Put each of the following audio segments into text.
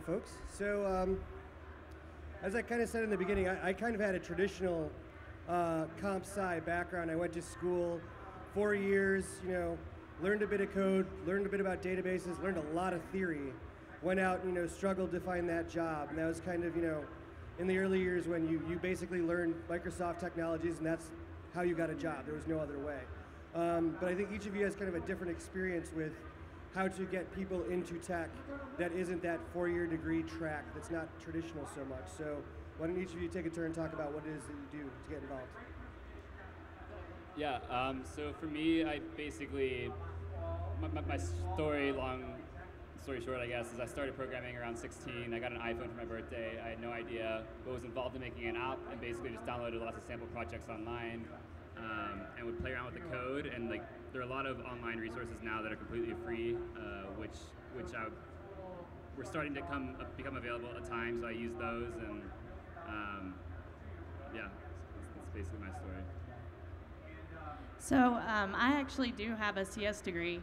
right, folks. So as I kind of said in the beginning, I kind of had a traditional comp sci background. I went to school 4 years, learned a bit of code, learned a bit about databases, learned a lot of theory, went out, struggled to find that job. And that was kind of, in the early years when you basically learned Microsoft technologies, and that's how you got a job. There was no other way. But I think each of you has kind of a different experience with how to get people into tech that isn't that 4-year degree track that's not traditional so much. So why don't each of you take a turn and talk about what it is that you do to get involved? Yeah, so for me, I basically, my story, long story short, I guess, is I started programming around 16. I got an iPhone for my birthday. I had no idea what was involved in making an app, and basically just downloaded lots of sample projects online and would play around with the code. And like, there are a lot of online resources now that are completely free, which were starting to become available at times. So I used those, and yeah, that's basically my story. So I actually do have a CS degree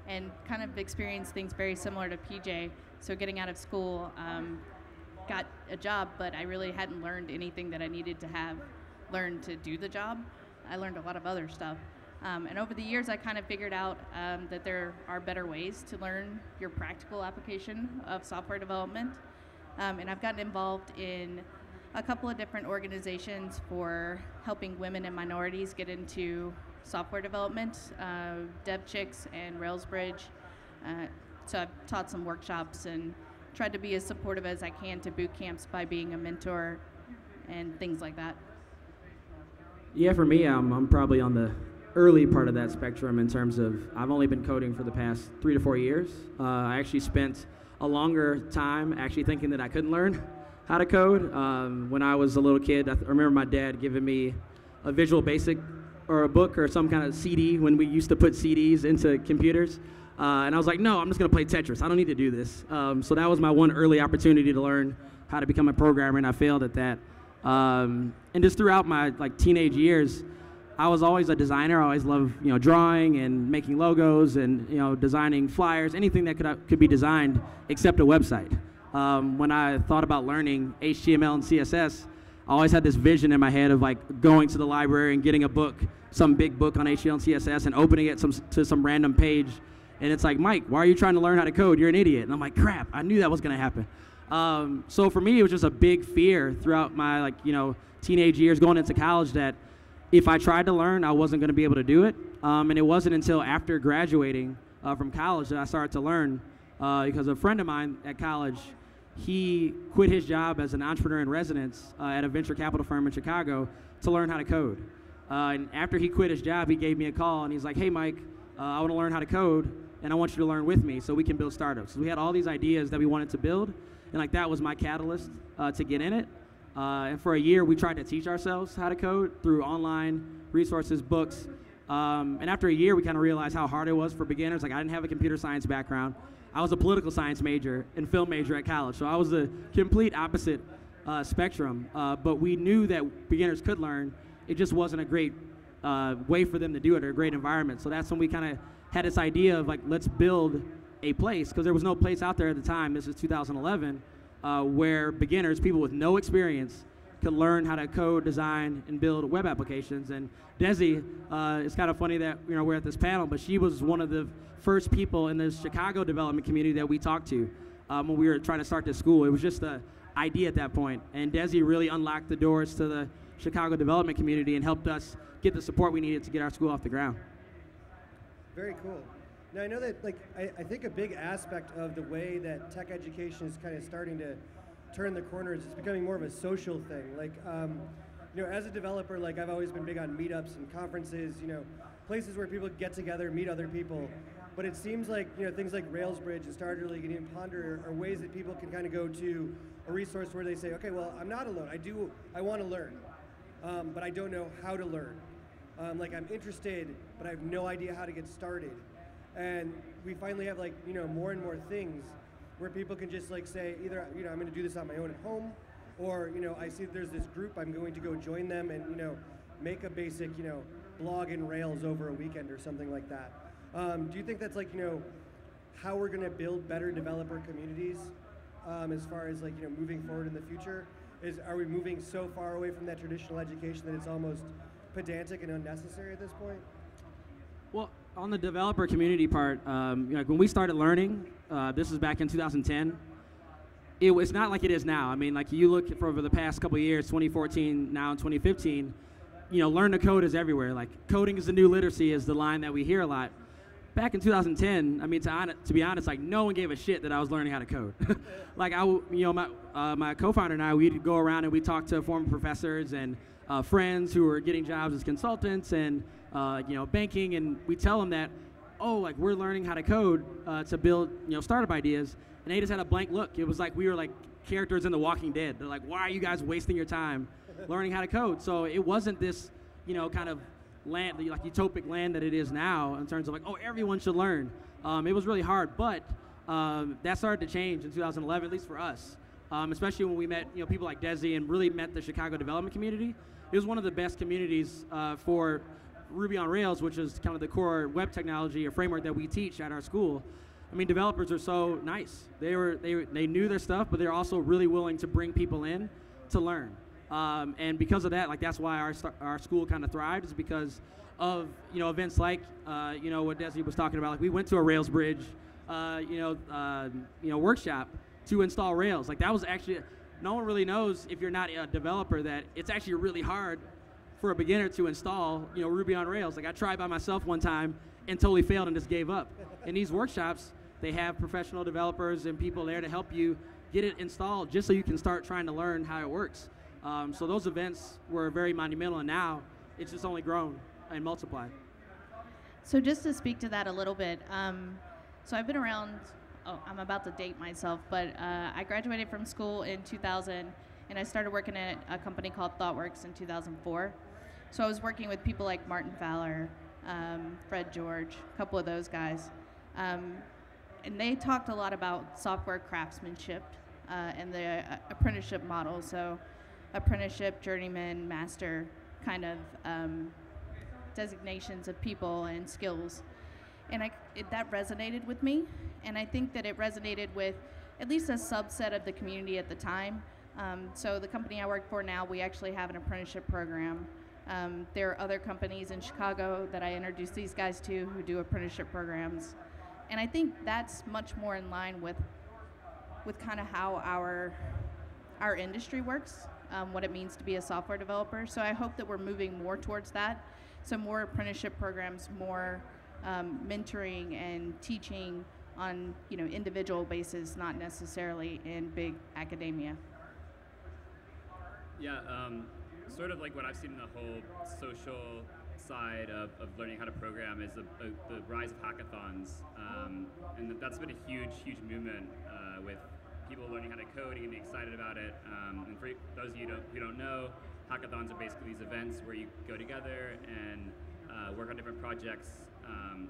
and kind of experienced things very similar to PJ. So getting out of school, got a job, but I really hadn't learned anything that I needed to have learned to do the job. I learned a lot of other stuff. And over the years, I kind of figured out that there are better ways to learn your practical application of software development. And I've gotten involved in a couple of different organizations for helping women and minorities get into software development, DevChicks and RailsBridge. So I've taught some workshops and tried to be as supportive as I can to boot camps by being a mentor and things like that. Yeah, for me, I'm probably on the early part of that spectrum in terms of I've only been coding for the past 3 to 4 years. I actually spent a longer time actually thinking that I couldn't learn how to code. When I was a little kid, I remember my dad giving me a Visual Basic or a book or some kind of CD when we used to put CDs into computers. And I was like, no, I'm just going to play Tetris. I don't need to do this. So that was my one early opportunity to learn how to become a programmer, and I failed at that. And just throughout my teenage years, I was always a designer. I always loved drawing and making logos and designing flyers, anything that could be designed except a website. When I thought about learning HTML and CSS, I always had this vision in my head of going to the library and getting a book, some big book on HTML and CSS, and opening it to some random page. And it's like, Mike, why are you trying to learn how to code? You're an idiot. And I'm like, crap, I knew that was going to happen. So for me, it was just a big fear throughout my teenage years going into college that if I tried to learn, I wasn't going to be able to do it. And it wasn't until after graduating from college that I started to learn because a friend of mine at college, he quit his job as an entrepreneur in residence at a venture capital firm in Chicago to learn how to code. And after he quit his job, he gave me a call, and he's like, hey, Mike, I want to learn how to code, and I want you to learn with me so we can build startups. So we had all these ideas that we wanted to build, and that was my catalyst to get in it. And for a year, we tried to teach ourselves how to code through online resources, books. And after a year, we kind of realized how hard it was for beginners. I didn't have a computer science background. I was a political science major and film major at college, so I was the complete opposite spectrum. But we knew that beginners could learn. It just wasn't a great way for them to do it or a great environment. So that's when we kind of had this idea of let's build a place, because there was no place out there at the time, this is 2011, where beginners, people with no experience, could learn how to code, design, and build web applications. And Desi, it's kind of funny that we're at this panel, but she was one of the first people in the Chicago development community that we talked to when we were trying to start this school. It was just an idea at that point. And Desi really unlocked the doors to the Chicago development community and helped us get the support we needed to get our school off the ground. Very cool. Now I know that I think a big aspect of the way that tech education is kind of starting to turn the corner is it's becoming more of a social thing. As a developer, I've always been big on meetups and conferences, places where people get together, meet other people. But it seems like things like RailsBridge and Starter League and even Ponder are ways that people can kind of go to a resource where they say, okay, well, I'm not alone. I want to learn, but I don't know how to learn. I'm interested, but I have no idea how to get started. And we finally have more and more things where people can just say either I'm going to do this on my own at home, or I see there's this group, I'm going to go join them and make a basic blog in Rails over a weekend or something like that. Do you think that's how we're going to build better developer communities as far as like moving forward in the future? Are we moving so far away from that traditional education that it's almost pedantic and unnecessary at this point? Well, on the developer community part, like when we started learning, this was back in 2010. It's not like it is now. I mean, like you look for over the past couple of years, 2014, now in 2015, learn to code is everywhere. Like coding is the new literacy is the line that we hear a lot. Back in 2010, I mean, to be honest, like no one gave a shit that I was learning how to code. Like my co-founder and I, we'd go around and we'd talk to former professors and friends who were getting jobs as consultants and banking, and we tell them that, like we're learning how to code to build startup ideas, and they just had a blank look. It was like we were like characters in The Walking Dead. They're like, why are you guys wasting your time learning how to code? So it wasn't this kind of land, like utopic land that it is now in terms of like, everyone should learn. It was really hard, but that started to change in 2011, at least for us, especially when we met people like Desi and really met the Chicago development community. It was one of the best communities for Ruby on Rails, which is kind of the core web technology or framework that we teach at our school. I mean, developers are so nice. They knew their stuff, but they're also really willing to bring people in to learn. And because of that, like that's why our school kind of thrived, is because of events like what Desi was talking about. Like we went to a Rails Bridge workshop to install Rails. Like that was actually, no one really knows if you're not a developer that it's actually really hard for a beginner to install Ruby on Rails. Like I tried by myself one time and totally failed and just gave up. In these workshops, they have professional developers and people there to help you get it installed just so you can start trying to learn how it works. So those events were very monumental, and now it's just only grown and multiplied. So just to speak to that a little bit, so I've been around, I'm about to date myself, but I graduated from school in 2000, and I started working at a company called ThoughtWorks in 2004. So I was working with people like Martin Fowler, Fred George, a couple of those guys. And they talked a lot about software craftsmanship and the apprenticeship model. So apprenticeship, journeyman, master kind of designations of people and skills. And that resonated with me. And I think that it resonated with at least a subset of the community at the time. So the company I work for now, we actually have an apprenticeship program. There are other companies in Chicago that I introduced these guys to who do apprenticeship programs. And I think that's much more in line with kind of how our industry works, what it means to be a software developer. So I hope that we're moving more towards that. So more apprenticeship programs, more mentoring and teaching on individual basis, not necessarily in big academia. Yeah, sort of like what I've seen in the whole social side of learning how to program is the rise of hackathons, and that's been a huge movement with people learning how to code and getting excited about it. And for those of you who don't know, hackathons are basically these events where you go together and work on different projects.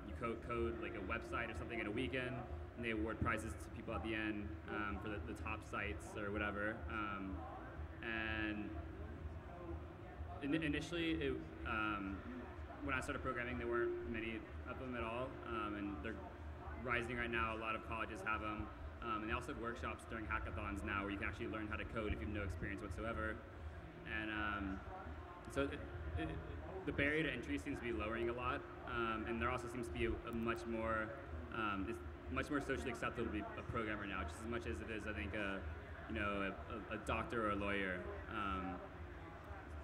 You code like a website or something in a weekend, and they award prizes to people at the end for the top sites or whatever. And initially, when I started programming, there weren't many of them at all, and they're rising right now. A lot of colleges have them, and they also have workshops during hackathons now where you can actually learn how to code if you have no experience whatsoever. And so the barrier to entry seems to be lowering a lot, and there also seems to be a much more socially acceptable to be a programmer now, just as much as it is, I think, a doctor or a lawyer.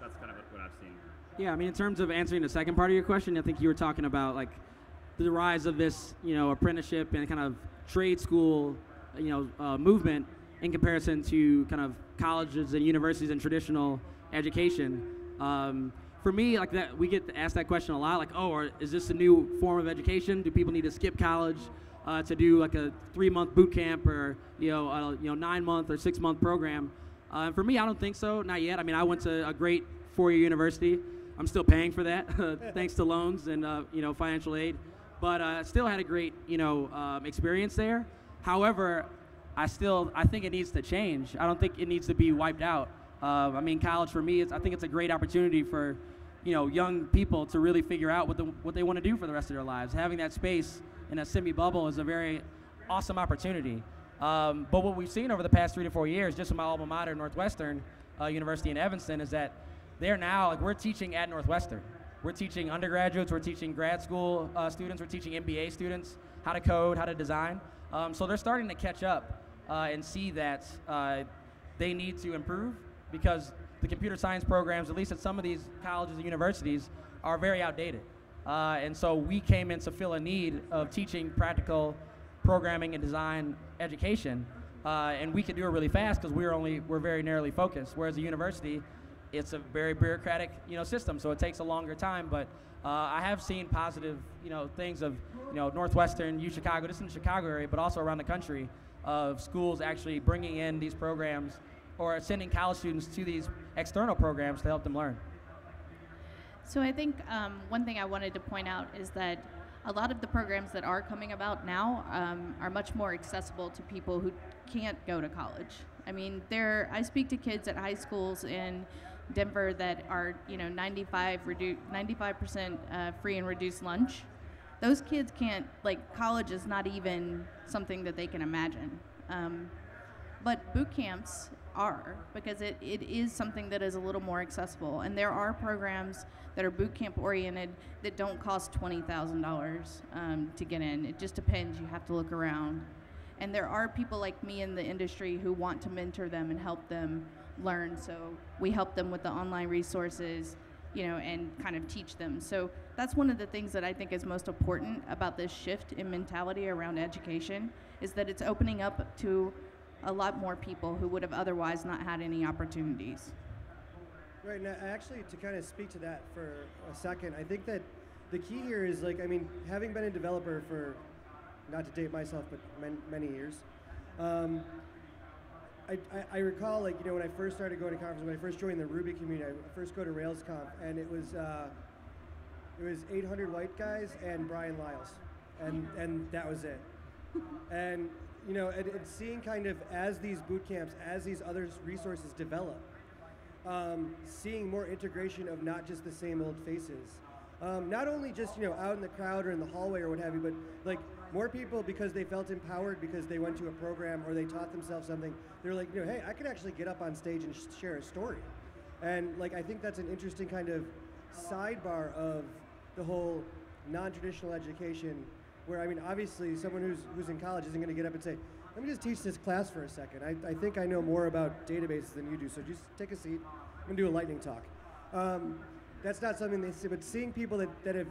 That's kind of what I've seen. Yeah, I mean, in terms of answering the second part of your question, I think you were talking about like the rise of this, apprenticeship and kind of trade school, movement in comparison to kind of colleges and universities and traditional education. For me, like that, we get asked that question a lot, like, is this a new form of education? Do people need to skip college to do like a 3-month boot camp or a 9-month or 6-month program? And for me, I don't think so, not yet. I mean, I went to a great 4-year university. I'm still paying for that, thanks to loans and financial aid. But still had a great experience there. However, I think it needs to change. I don't think it needs to be wiped out. I mean, college for me, I think it's a great opportunity for young people to really figure out what they want to do for the rest of their lives. Having that space in a semi-bubble is a very awesome opportunity. But what we've seen over the past 3 to 4 years, just in my alma mater, Northwestern University in Evanston, is that they're now, like, we're teaching at Northwestern. We're teaching undergraduates, we're teaching grad school students, we're teaching MBA students how to code, how to design. So they're starting to catch up and see that they need to improve, because the computer science programs, at least at some of these colleges and universities, are very outdated. And so we came in to fill a need of teaching practical programming and design education, and we could do it really fast because we're very narrowly focused. Whereas a university, it's a very bureaucratic, system, so it takes a longer time. But I have seen positive, things of, Northwestern, Chicago, just in the Chicago area, but also around the country, of schools actually bringing in these programs or sending college students to these external programs to help them learn. So I think one thing I wanted to point out is that a lot of the programs that are coming about now are much more accessible to people who can't go to college. I mean, I speak to kids at high schools in Denver that are, 95% free and reduced lunch. Those kids can't, college is not even something that they can imagine. But boot camps are, because it is something that is a little more accessible. And there are programs that are boot camp oriented that don't cost $20,000 to get in. It just depends. You have to look around. And there are people like me in the industry who want to mentor them and help them learn. So we help them with the online resources, and kind of teach them. So that's one of the things that I think is most important about this shift in mentality around education, is that it's opening up to a lot more people who would have otherwise not had any opportunities. Right, now actually, to kind of speak to that for a second, I think that the key here is, having been a developer for, not to date myself, but many years, I recall, when I first started going to conferences, when I first joined the Ruby community, I first go to RailsConf, and it was 800 white guys and Brian Lyles, and that was it. And and seeing kind of, as these boot camps, as these other resources develop, seeing more integration of not just the same old faces. Not only just, out in the crowd or in the hallway or what have you, but more people, because they felt empowered because they went to a program or they taught themselves something, they're like, hey, I could actually get up on stage and share a story. And I think that's an interesting kind of sidebar of the whole non-traditional education, where, obviously someone who's in college isn't going to get up and say, let me just teach this class for a second. I think I know more about databases than you do, so just take a seat. I'm going to do a lightning talk. That's not something they say, but seeing people that have,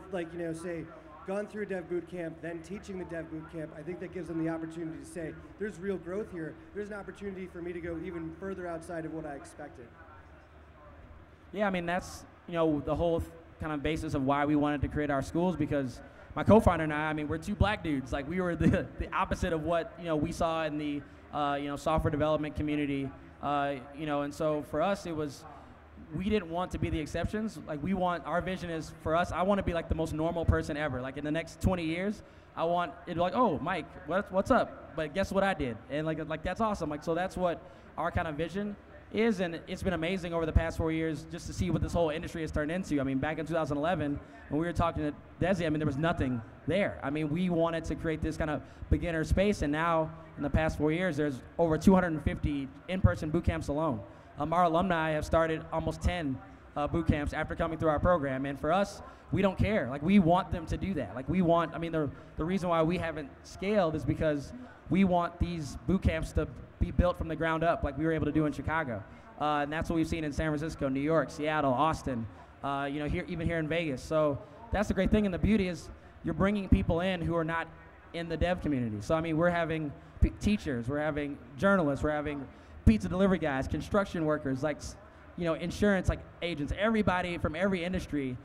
say, gone through a dev boot camp, then teaching the dev boot camp, I think that gives them the opportunity to say, there's real growth here. There's an opportunity for me to go even further outside of what I expected. Yeah, that's, the whole kind of basis of why we wanted to create our schools, because my co-founder and I we're two black dudes. We were the opposite of what, we saw in the, software development community, and so for us, it was, we didn't want to be the exceptions. Our vision is, for us, I want to be the most normal person ever. In the next 20 years, I want it to be oh, Mike, what's up? But guess what I did? And that's awesome. So that's what our kind of vision is, and it's been amazing over the past 4 years just to see what this whole industry has turned into. Back in 2011, when we were talking to Desi, there was nothing there. We wanted to create this kind of beginner space, and now, in the past 4 years, there's over 250 in-person boot camps alone. Our alumni have started almost 10 boot camps after coming through our program, and for us, we don't care. We want them to do that. We want, the reason why we haven't scaled is because we want these boot camps to be built from the ground up, like we were able to do in Chicago. And that's what we've seen in San Francisco, New York, Seattle, Austin, even here in Vegas. So that's the great thing, and the beauty is you're bringing people in who are not in the dev community. So we're having teachers, we're having journalists, we're having pizza delivery guys, construction workers, insurance agents. Everybody from every industry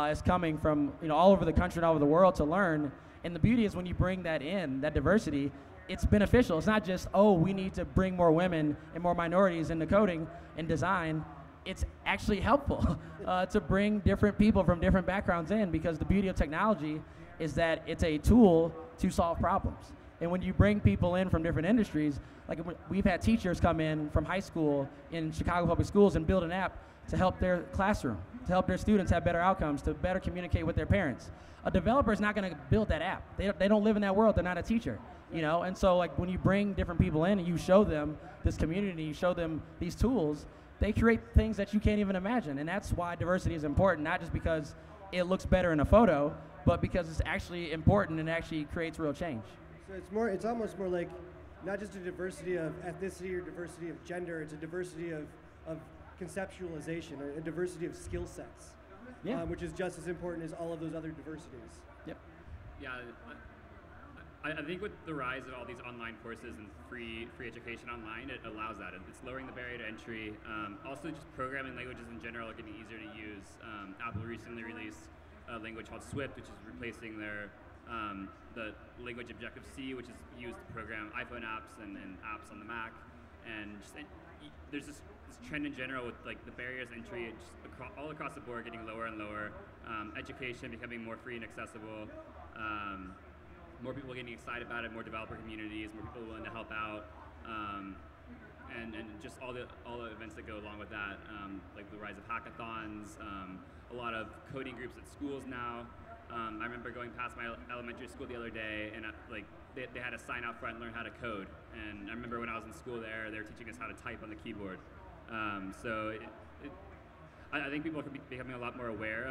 is coming from all over the country and all over the world to learn. And the beauty is when you bring that in, that diversity, it's beneficial. It's not just, we need to bring more women and more minorities into coding and design. It's actually helpful to bring different people from different backgrounds in, because the beauty of technology is that it's a tool to solve problems. And when you bring people in from different industries, we've had teachers come in from high school in Chicago public schools and build an app to help their classroom, to help their students have better outcomes, to better communicate with their parents. A developer is not going to build that app. They don't live in that world. They're not a teacher, you know? And so like when you bring different people in and you show them this community, you show them these tools, they create things that you can't even imagine. And that's why diversity is important, not just because it looks better in a photo, but because it's actually important and actually creates real change. So it's almost more like not just a diversity of ethnicity or diversity of gender, it's a diversity of conceptualization, or a diversity of skill sets, which is just as important as all of those other diversities. Yep. Yeah, I think with the rise of all these online courses and free education online, it allows that. It's lowering the barrier to entry. Also, just programming languages in general are getting easier to use. Apple recently released a language called Swift, which is replacing the language Objective-C, which is used to program iPhone apps and apps on the Mac. And just, there's this trend in general with like the barriers to entry all across the board getting lower and lower. Education becoming more free and accessible. More people getting excited about it, more developer communities, more people willing to help out, and just all the events that go along with that, like the rise of hackathons, a lot of coding groups at schools now. I remember going past my elementary school the other day, and like they had a sign out front, learn how to code. And I remember when I was in school there, they were teaching us how to type on the keyboard. So I think people are becoming a lot more aware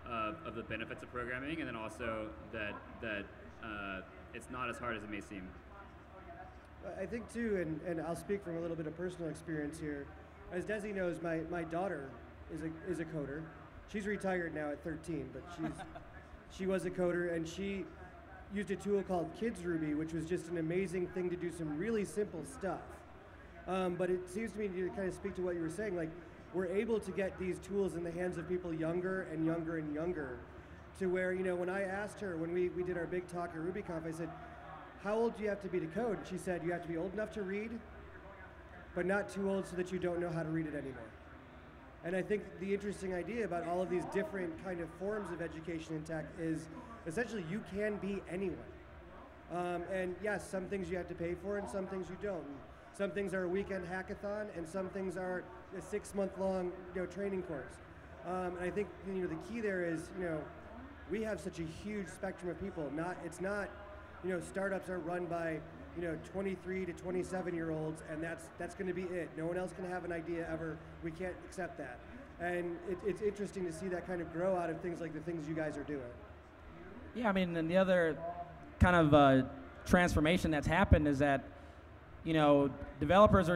of the benefits of programming, and then also that it's not as hard as it may seem. I think too, and I'll speak from a little bit of personal experience here. As Desi knows, my daughter is a coder. She's retired now at 13, but she was a coder, and she used a tool called Kids Ruby, which was just an amazing thing to do some really simple stuff. But it seems to me to kind of speak to what you were saying, like we're able to get these tools in the hands of people younger and younger and younger, to where, you know, when I asked her, when we did our big talk at RubyConf, I said, how old do you have to be to code? She said, you have to be old enough to read, but not too old so that you don't know how to read it anymore. And I think the interesting idea about all of these different kind of forms of education in tech is essentially you can be anyone. And yes, some things you have to pay for and some things you don't. Some things are a weekend hackathon and some things are a 6-month-long training course. And I think the key there is we have such a huge spectrum of people. It's not startups are run by 23 to 27-year-olds, and that's going to be it. No one else can have an idea ever. We can't accept that. And it's interesting to see that kind of grow out of things like the things you guys are doing. Yeah, I mean, and the other kind of transformation that's happened is that developers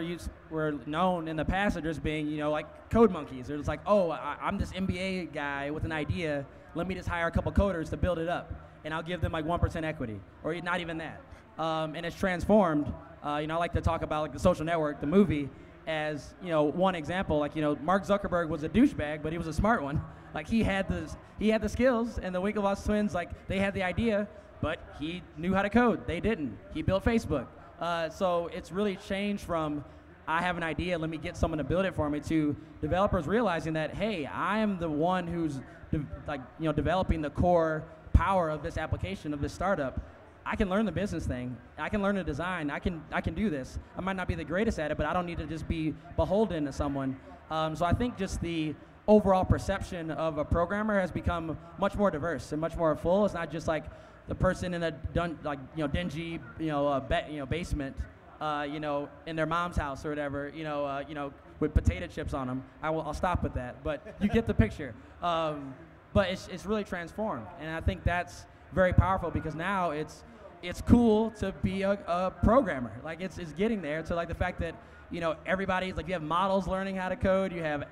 were known in the past as just being like code monkeys. They're just like, oh, I'm this MBA guy with an idea. Let me just hire a couple coders to build it up, and I'll give them like 1% equity, or not even that. And it's transformed. I like to talk about like The Social Network, the movie, as one example. Like Mark Zuckerberg was a douchebag, but he was a smart one. Like he had the skills, and the Winklevoss twins, like they had the idea, but he knew how to code. They didn't. He built Facebook. So it's really changed from I have an idea, let me get someone to build it for me, to developers realizing that, hey, I am the one who's developing the core power of this application, of this startup. I can learn the business thing. I can learn the design. I can do this. I might not be the greatest at it, but I don't need to just be beholden to someone. So I think just the overall perception of a programmer has become much more diverse and much more full. It's not just like the person in a dingy basement in their mom's house or whatever, with potato chips on them. I'll stop with that, but you get the picture. But it's really transformed, and I think that's very powerful because now it's cool to be a programmer. Like it's getting there to like the fact that everybody's like, you have models learning how to code. You have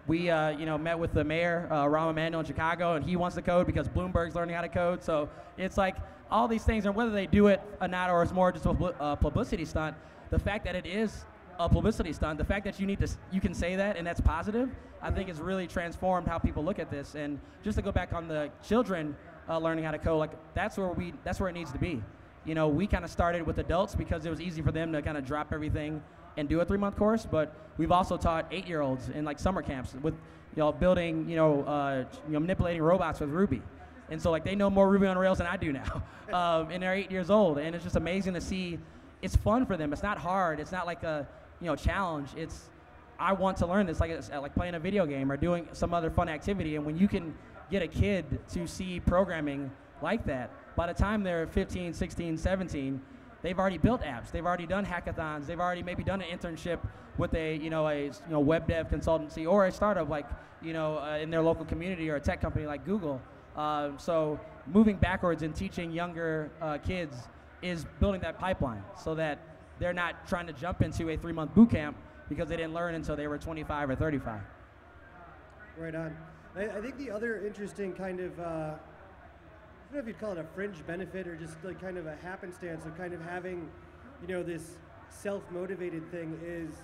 we met with the mayor Rahm Emanuel in Chicago, and he wants to code because Bloomberg's learning how to code. So it's like all these things, and whether they do it or not, or it's more just a publicity stunt. The fact that it is a publicity stunt, the fact that you can say that and that's positive, I think has really transformed how people look at this. And just to go back on the children learning how to code, like that's where it needs to be. We kind of started with adults because it was easy for them to kind of drop everything and do a 3-month course, but we've also taught 8-year-olds in like summer camps with building manipulating robots with Ruby. And so like they know more Ruby on Rails than I do now, and they're 8 years old, and it's just amazing to see. It's fun for them. It's not hard. It's not like a challenge. It's I want to learn this, like playing a video game or doing some other fun activity. And when you can get a kid to see programming like that, by the time they're 15, 16, 17, they've already built apps. They've already done hackathons. They've already maybe done an internship with a web dev consultancy or a startup like in their local community or a tech company like Google. So moving backwards and teaching younger kids is building that pipeline so that they're not trying to jump into a 3-month boot camp because they didn't learn until they were 25 or 35. Right on. I think the other interesting kind of, I don't know if you'd call it a fringe benefit or just like kind of a happenstance of kind of having, this self-motivated thing is,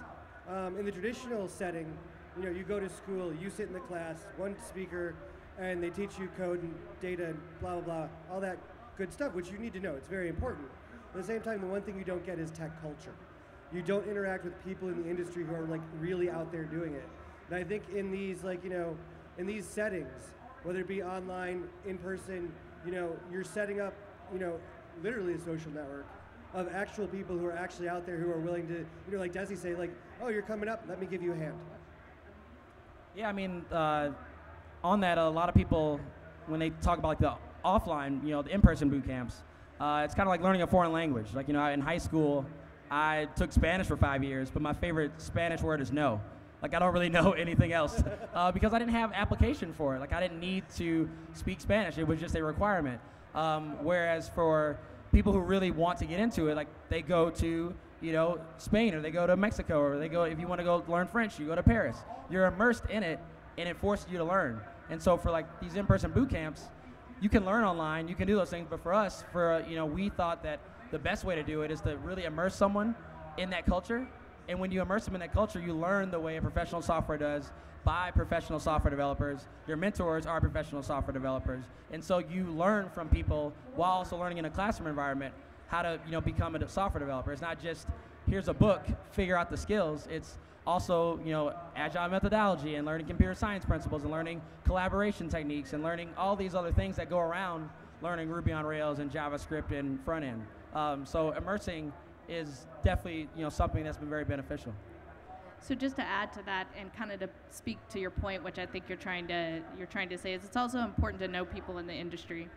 in the traditional setting, you go to school, you sit in the class, one speaker, and they teach you code and data and blah, blah, blah, all that good stuff, which you need to know. It's very important. At the same time, the one thing you don't get is tech culture. You don't interact with people in the industry who are like really out there doing it. And I think in these in these settings, whether it be online, in person, you're setting up, literally a social network of actual people who are actually out there who are willing to, like Desi say, like, oh, you're coming up, let me give you a hand. Yeah, I mean, on that, a lot of people, when they talk about like the offline, the in-person boot camps, it's kind of like learning a foreign language. Like, in high school, I took Spanish for 5 years, but my favorite Spanish word is no. Like, I don't really know anything else because I didn't have application for it. Like, I didn't need to speak Spanish. It was just a requirement. Whereas for people who really want to get into it, like, they go to, Spain, or they go to Mexico, or they go, if you want to go learn French, you go to Paris. You're immersed in it, and it forces you to learn. And so for, like, these in-person boot camps, you can learn online, you can do those things, but for us, we thought that the best way to do it is to really immerse someone in that culture. And when you immerse them in that culture, you learn the way a professional software does by professional software developers. Your mentors are professional software developers. And so you learn from people while also learning in a classroom environment how to become a software developer. It's not just, here's a book, figure out the skills. It's also, agile methodology and learning computer science principles and learning collaboration techniques and learning all these other things that go around learning Ruby on Rails and JavaScript and front end. So immersing is definitely something that's been very beneficial. So just to add to that and kind of to speak to your point, which I think you're trying to say, is it's also important to know people in the industry.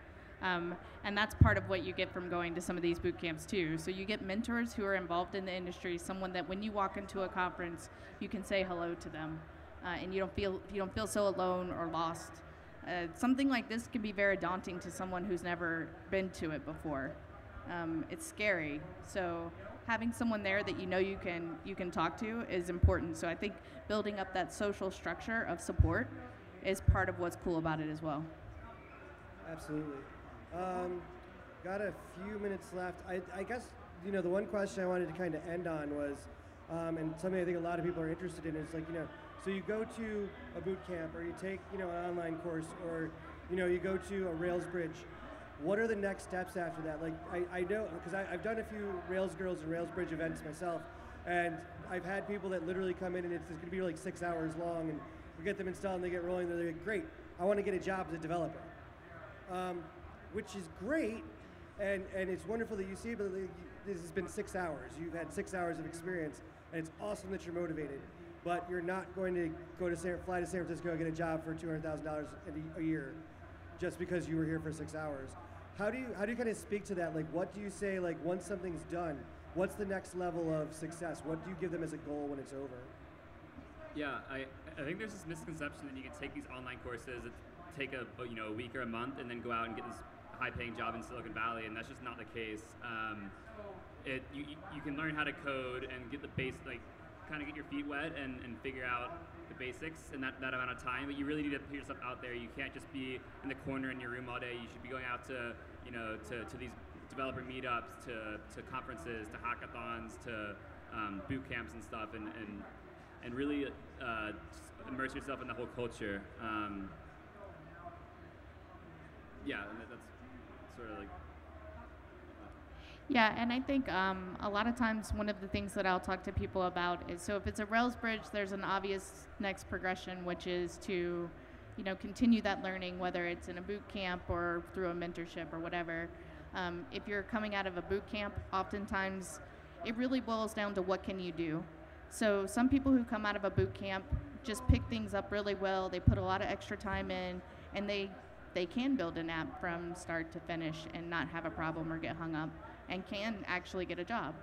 And that's part of what you get from going to some of these boot camps too. So you get mentors who are involved in the industry, someone that when you walk into a conference, you can say hello to them, and you don't feel so alone or lost. Something like this can be very daunting to someone who's never been to it before. It's scary. So having someone there that you can talk to is important. So I think building up that social structure of support is part of what's cool about it as well. Absolutely. Got a few minutes left. I guess, the one question I wanted to kind of end on was, and something I think a lot of people are interested in is like, so you go to a boot camp or you take, an online course or, you go to a Rails Bridge. What are the next steps after that? Like, I know, because I've done a few Rails Girls and Rails Bridge events myself, and I've had people that literally come in and it's going to be like 6 hours long, and we get them installed and they get rolling, they're like, great, I want to get a job as a developer. Which is great, and it's wonderful that you see, but this has been 6 hours. You've had 6 hours of experience, and it's awesome that you're motivated, but you're not going to fly to San Francisco and get a job for $200,000 a year just because you were here for 6 hours. How do you kind of speak to that? Like, what do you say, like, once something's done, what's the next level of success? What do you give them as a goal when it's over? Yeah, I think there's this misconception that you can take these online courses, take a week or a month, and then go out and get this high-paying job in Silicon Valley, and that's just not the case. You can learn how to code and get the base, like, kind of get your feet wet and figure out the basics in that amount of time, but you really need to put yourself out there. You can't just be in the corner in your room all day. You should be going out to to these developer meetups, to conferences, to hackathons, to boot camps and stuff, and really immerse yourself in the whole culture. Yeah, and that's sort of like. Yeah, and I think a lot of times one of the things that I'll talk to people about is, so if it's a Rails Bridge, there's an obvious next progression, which is to, continue that learning, whether it's in a boot camp or through a mentorship or whatever. If you're coming out of a boot camp, oftentimes it really boils down to what can you do. So some people who come out of a boot camp just pick things up really well. They put a lot of extra time in, and they can build an app from start to finish and not have a problem or get hung up, and can actually get a job.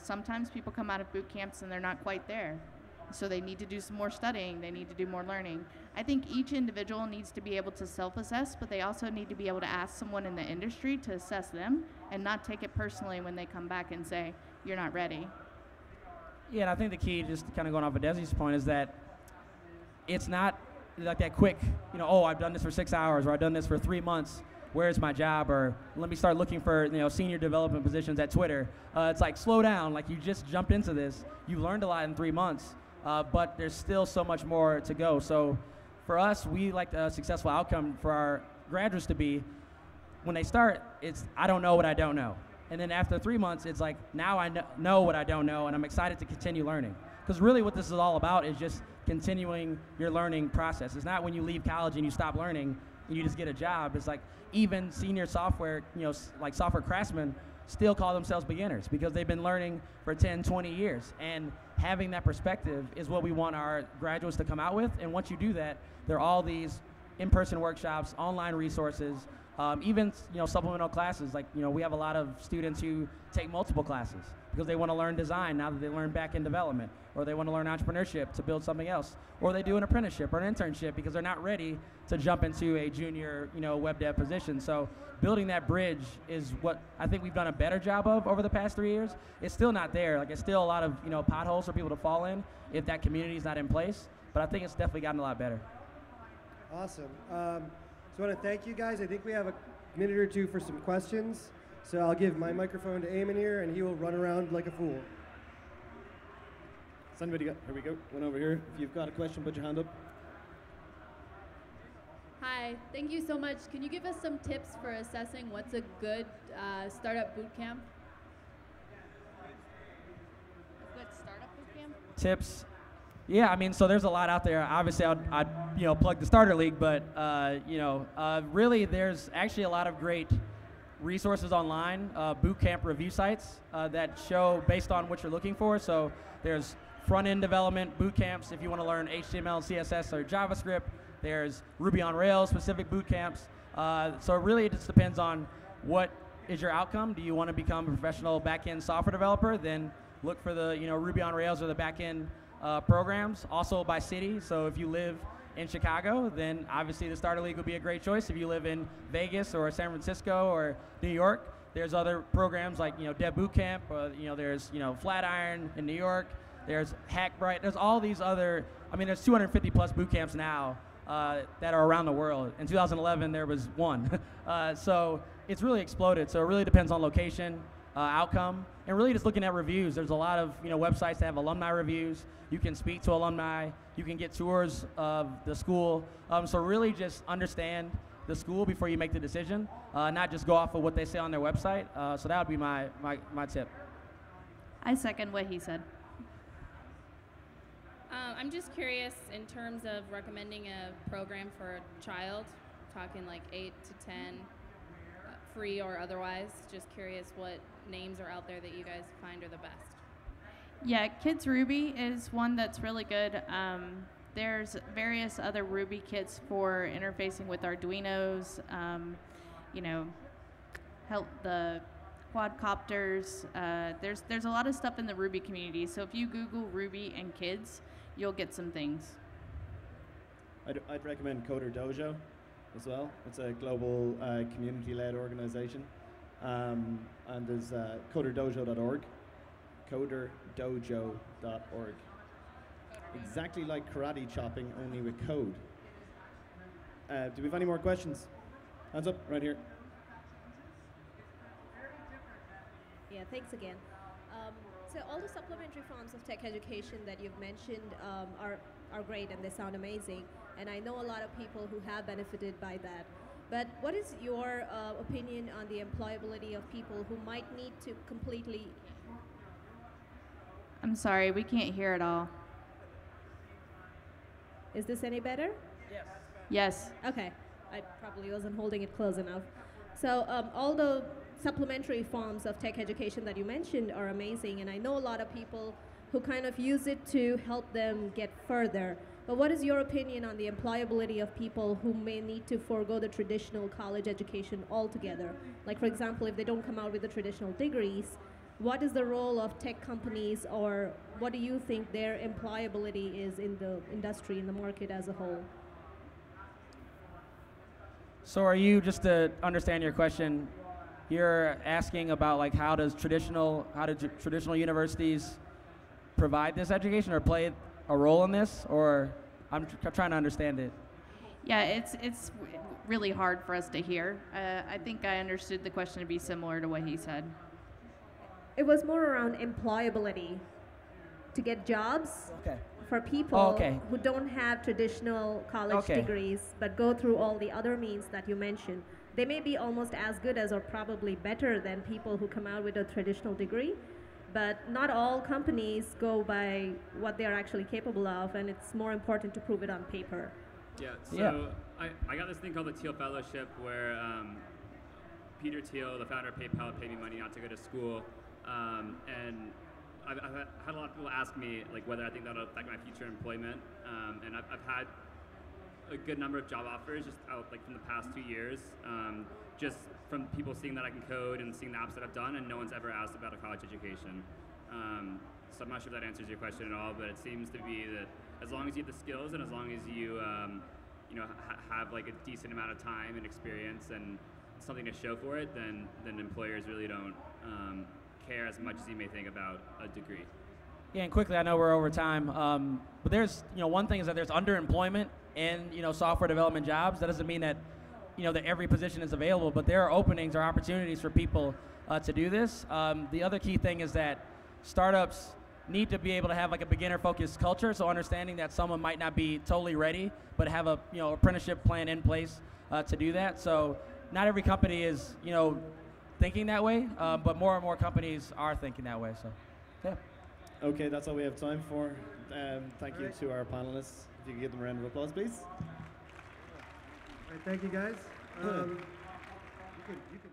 Sometimes people come out of boot camps and they're not quite there. So they need to do some more studying, they need to do more learning. I think each individual needs to be able to self-assess, but they also need to be able to ask someone in the industry to assess them and not take it personally when they come back and say, you're not ready. Yeah, and I think the key, just kind of going off of Desi's point, is that it's not like that quick, oh, I've done this for 6 hours, or I've done this for 3 months, where's my job, or let me start looking for senior development positions at Twitter. It's like, slow down, like you just jumped into this, you learned a lot in 3 months. But there's still so much more to go. So for us, we like a successful outcome for our graduates to be, when they start, it's I don't know what I don't know. And then after 3 months, it's like, now I know what I don't know, and I'm excited to continue learning. Because really what this is all about is just continuing your learning process. It's not when you leave college and you stop learning and you just get a job. It's like even senior software, like software craftsmen, still call themselves beginners because they've been learning for 10, 20 years. And having that perspective is what we want our graduates to come out with. And once you do that, there are all these in-person workshops, online resources, even supplemental classes. Like we have a lot of students who take multiple classes because they want to learn design now that they learn back-end development, or they want to learn entrepreneurship to build something else, or they do an apprenticeship or an internship because they're not ready to jump into a junior web dev position. So building that bridge is what I think we've done a better job of over the past 3 years. It's still not there. Like it's still a lot of potholes for people to fall in if that community is not in place. But I think it's definitely gotten a lot better. Awesome. So I want to thank you guys. I think we have a minute or two for some questions. So I'll give my microphone to Eamon here, and he will run around like a fool. Somebody got, here we go, one over here. If you've got a question, put your hand up. Hi, thank you so much. Can you give us some tips for assessing what's a good startup boot camp? A good startup boot camp? Tips. Yeah, I mean, so there's a lot out there. Obviously, I'd plug the Starter League, but really, there's actually a lot of great resources online, boot camp review sites that show based on what you're looking for. So there's front-end development boot camps if you want to learn HTML, CSS, or JavaScript. There's Ruby on Rails specific boot camps. So really, it just depends on what is your outcome. Do you want to become a professional back-end software developer? Then look for the Ruby on Rails or the back-end programs. Also by city. So if you live in Chicago, then obviously the Starter League would be a great choice. If you live in Vegas or San Francisco or New York, there's other programs like Dev Bootcamp. There's Flatiron in New York. There's Hackbright. There's all these other. I mean, there's 250 plus boot camps now that are around the world. In 2011, there was one. So it's really exploded. So it really depends on location, outcome, and really just looking at reviews. There's a lot of websites that have alumni reviews. You can speak to alumni. You can get tours of the school. So really just understand the school before you make the decision, not just go off of what they say on their website. So that would be my tip. I second what he said. I'm just curious in terms of recommending a program for a child, talking like 8 to 10, free or otherwise. Just curious what names are out there that you guys find are the best. Yeah, Kids Ruby is one that's really good. There's various other Ruby kits for interfacing with Arduinos, help the quadcopters. There's a lot of stuff in the Ruby community. So if you Google Ruby and kids, you'll get some things. I'd recommend Coder Dojo as well. It's a global community-led organization. And there's coderdojo.org. coderdojo.org. Exactly like karate chopping, only with code. Do we have any more questions? Hands up, right here. Yeah, thanks again. So all the supplementary forms of tech education that you've mentioned are great and they sound amazing. And I know a lot of people who have benefited by that. But what is your opinion on the employability of people who might need to completely... I'm sorry, we can't hear it all. Is this any better? Yes. Yes. Okay, I probably wasn't holding it close enough. So all the supplementary forms of tech education that you mentioned are amazing, and I know a lot of people who kind of use it to help them get further. But what is your opinion on the employability of people who may need to forego the traditional college education altogether? Like, for example, if they don't come out with the traditional degrees, what is the role of tech companies, or what do you think their employability is in the industry, in the market as a whole? So are you, just to understand your question, you're asking about like how do traditional universities provide this education or play a role in this, or I'm trying to understand it. Yeah, it's really hard for us to hear. I think I understood the question to be similar to what he said. It was more around employability, to get jobs for people who don't have traditional college degrees but go through all the other means that you mentioned. They may be almost as good as or probably better than people who come out with a traditional degree, but not all companies go by what they're actually capable of, and it's more important to prove it on paper. Yeah, so I got this thing called the Thiel Fellowship where Peter Thiel, the founder of PayPal, paid me money not to go to school. And I've had a lot of people ask me like whether I think that'll affect my future employment. And I've had a good number of job offers just out like from the past 2 years, just from people seeing that I can code and seeing the apps that I've done, and no one's ever asked about a college education. So I'm not sure if that answers your question at all, but it seems to be that as long as you have the skills and as long as you have like a decent amount of time and experience and something to show for it, then employers really don't care as much as you may think about a degree. Yeah, and quickly, I know we're over time, but there's, one thing is that there's underemployment in, software development jobs. That doesn't mean that, that every position is available, but there are openings or opportunities for people to do this. The other key thing is that startups need to be able to have like a beginner-focused culture, so understanding that someone might not be totally ready, but have a, apprenticeship plan in place to do that. So not every company is, thinking that way, but more and more companies are thinking that way, so, yeah. Okay, that's all we have time for. Thank you to our panelists. If you could give them a round of applause, please. All right, thank you, guys. You can